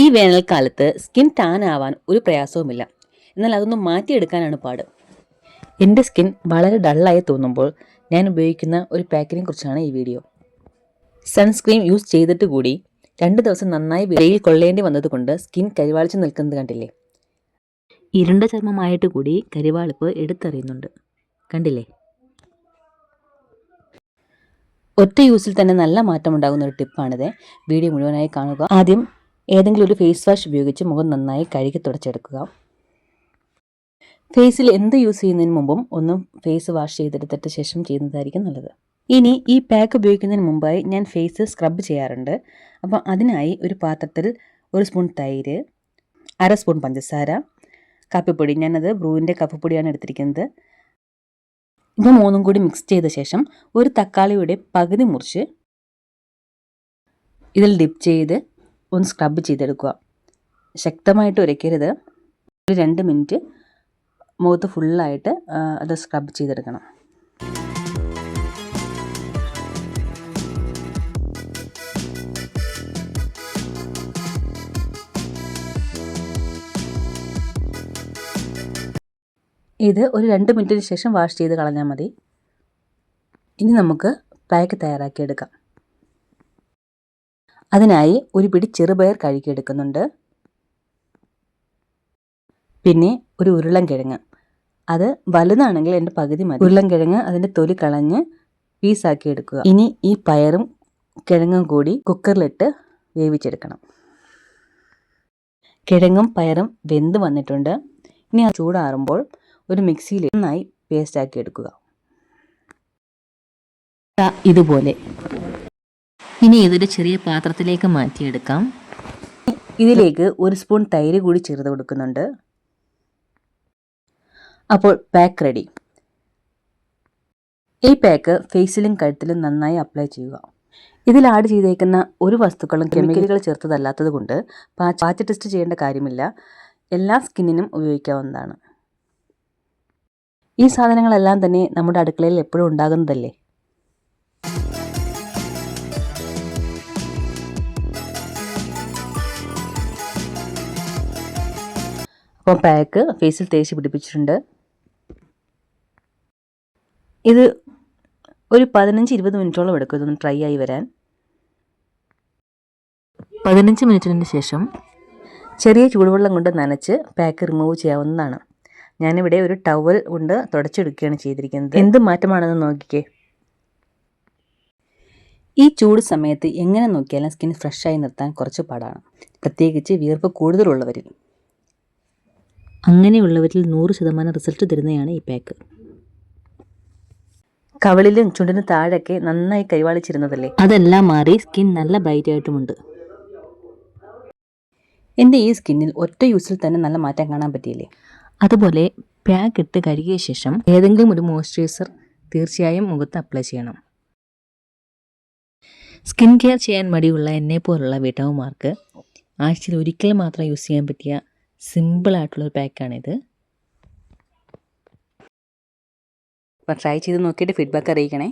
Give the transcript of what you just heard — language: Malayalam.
ഈ വേനൽക്കാലത്ത് സ്കിൻ ടാൻ ആവാൻ ഒരു പ്രയാസവുമില്ല. എന്നാൽ അതൊന്നും മാറ്റിയെടുക്കാനാണ് പാട്. എൻ്റെ സ്കിൻ വളരെ ഡള്ളായി തോന്നുമ്പോൾ ഞാൻ ഉപയോഗിക്കുന്ന ഒരു പാക്കിനെ കുറിച്ചാണ് ഈ വീഡിയോ. സൺസ്ക്രീൻ യൂസ് ചെയ്തിട്ട് കൂടി 2 ദിവസം നന്നായി വെയിൽ കൊള്ളേണ്ടി വന്നതുകൊണ്ട് സ്കിൻ കരിവാളിച്ച് നിൽക്കുന്നത് കണ്ടില്ലേ? ഇരുണ്ട ചർമ്മമായിട്ട് കൂടി കരിവാളിപ്പ് എടുത്തറിയുന്നുണ്ട്. കണ്ടില്ലേ? ഒറ്റ യൂസിൽ തന്നെ നല്ല മാറ്റമുണ്ടാകുന്ന ഒരു ടിപ്പാണിത്. വീഡിയോ മുഴുവനായി കാണുക. ആദ്യം ഏതെങ്കിലും ഒരു ഫേസ് വാഷ് ഉപയോഗിച്ച് മുഖം നന്നായി കഴുകി തുടച്ചെടുക്കുക. ഫേസിൽ എന്ത് യൂസ് ചെയ്യുന്നതിന് മുമ്പും ഒന്ന് ഫേസ് വാഷ് ചെയ്തെടുത്തിട്ട് ശേഷം ചെയ്യുന്നതായിരിക്കും നല്ലത്. ഇനി ഈ പാക്ക് ഉപയോഗിക്കുന്നതിന് മുമ്പായി ഞാൻ ഫേസ് സ്ക്രബ് ചെയ്യാറുണ്ട്. അപ്പോൾ അതിനായി ഒരു പാത്രത്തിൽ 1 സ്പൂൺ തൈര്, 1/2 സ്പൂൺ പഞ്ചസാര, കാപ്പിപ്പൊടി, ഞാനത് ബ്രൂവിൻ്റെ കാപ്പിപ്പൊടിയാണ് എടുത്തിരിക്കുന്നത്. ഇവ മൂന്നും കൂടി മിക്സ് ചെയ്ത ശേഷം ഒരു തക്കാളിയുടെ പകുതി മുറിച്ച് ഇതിൽ ഡിപ്പ് ചെയ്ത് ഒന്ന് സ്ക്രബ് ചെയ്തെടുക്കുക. ശക്തമായിട്ട് ഉരയ്ക്കരുത്. ഒരു 2 മിനിറ്റ് മുഖത്ത് ഫുള്ളായിട്ട് അത് സ്ക്രബ് ചെയ്തെടുക്കണം. ഇത് ഒരു 2 മിനിറ്റിന് ശേഷം വാഷ് ചെയ്ത് കളഞ്ഞാൽ മതി. ഇനി നമുക്ക് പാക്ക് തയ്യാറാക്കിയെടുക്കാം. അതിനായി ഒരു പിടി ചെറുപയർ കഴുകിയെടുക്കുന്നുണ്ട്. പിന്നെ ഒരു ഉരുളൻകിഴങ്ങ്, അത് വലുതാണെങ്കിൽ എൻ്റെ പകുതി മതി. ഉരുളൻകിഴങ്ങ് അതിൻ്റെ തൊലി കളഞ്ഞ് പീസാക്കി എടുക്കുക. ഇനി ഈ പയറും കിഴങ്ങും കൂടി കുക്കറിലിട്ട് വേവിച്ചെടുക്കണം. കിഴങ്ങും പയറും വെന്ത് വന്നിട്ടുണ്ട്. ഇനി അത് ചൂടാറുമ്പോൾ ഒരു മിക്സിയിൽ നന്നായി പേസ്റ്റാക്കി എടുക്കുക. ഇതുപോലെ. ഇനി ഇതൊരു ചെറിയ പാത്രത്തിലേക്ക് മാറ്റിയെടുക്കാം. ഇതിലേക്ക് 1 സ്പൂൺ തൈര് കൂടി ചേർത്ത് കൊടുക്കുന്നുണ്ട്. അപ്പോൾ പാക്ക് റെഡി. ഈ പാക്ക് ഫേസിലും കഴുത്തിലും നന്നായി അപ്ലൈ ചെയ്യുക. ഇതിൽ ആഡ് ചെയ്തേക്കുന്ന ഒരു വസ്തുക്കളും കെമിക്കലുകൾ ചേർത്തതല്ലാത്തത് കൊണ്ട് പാച്ച് ടെസ്റ്റ് ചെയ്യേണ്ട കാര്യമില്ല. എല്ലാ സ്കിന്നിനും ഉപയോഗിക്കാവുന്നതാണ്. ഈ സാധനങ്ങളെല്ലാം തന്നെ നമ്മുടെ അടുക്കളയിൽ എപ്പോഴും ഉണ്ടാകുന്നതല്ലേ. അപ്പോൾ പാക്ക് ഫേസിൽ തേച്ച് പിടിപ്പിച്ചിട്ടുണ്ട്. ഇത് ഒരു 15-20 മിനിറ്റോളം എടുക്കും ഇതൊന്ന് ട്രൈ ആയി വരാൻ. 15 മിനിറ്റിന് ശേഷം ചെറിയ ചൂടുവെള്ളം കൊണ്ട് നനച്ച് പാക്ക് റിമൂവ് ചെയ്യാവുന്നതാണ്. ഞാനിവിടെ ഒരു ടവൽ കൊണ്ട് തുടച്ചെടുക്കുകയാണ് ചെയ്തിരിക്കുന്നത്. എന്ത് മാറ്റമാണെന്ന് നോക്കിക്കേ. ഈ ചൂട് സമയത്ത് എങ്ങനെ നോക്കിയാലും സ്കിൻ ഫ്രഷായി നിർത്താൻ കുറച്ച് പാടാണ്, പ്രത്യേകിച്ച് വിയർപ്പ് കൂടുതലുള്ളവരിൽ. അങ്ങനെയുള്ളവരിൽ 100% റിസൾട്ട് തരുന്നതാണ് ഈ പാക്ക്. കവിളിലും ചുണ്ടിനും താഴെയൊക്കെ നന്നായി കരിവാളിച്ചിരുന്നതല്ലേ, അതെല്ലാം മാറി സ്കിൻ നല്ല ബ്രൈറ്റ് ആയിട്ടുമുണ്ട്. എൻ്റെ ഈ സ്കിന്നിൽ ഒറ്റ യൂസിൽ തന്നെ നല്ല മാറ്റം കാണാൻ പറ്റിയില്ലേ. അതുപോലെ പാക്ക് ഇട്ട് കഴുകിയ ശേഷം ഏതെങ്കിലും ഒരു മോയ്സ്ചറൈസർ തീർച്ചയായും മുഖത്ത് അപ്ലൈ ചെയ്യണം. സ്കിൻ കെയർ ചെയ്യാൻ മടിയുള്ള എന്നെപ്പോലുള്ള വീട്ടമ്മമാർക്ക് ആഴ്ചയിൽ ഒരിക്കൽ മാത്രം യൂസ് ചെയ്യാൻ പറ്റിയ സിമ്പിളായിട്ടുള്ളൊരു പാക്കാണിത്. അപ്പോൾ ട്രൈ ചെയ്ത് നോക്കിയിട്ട് ഫീഡ്ബാക്ക് അറിയിക്കണേ.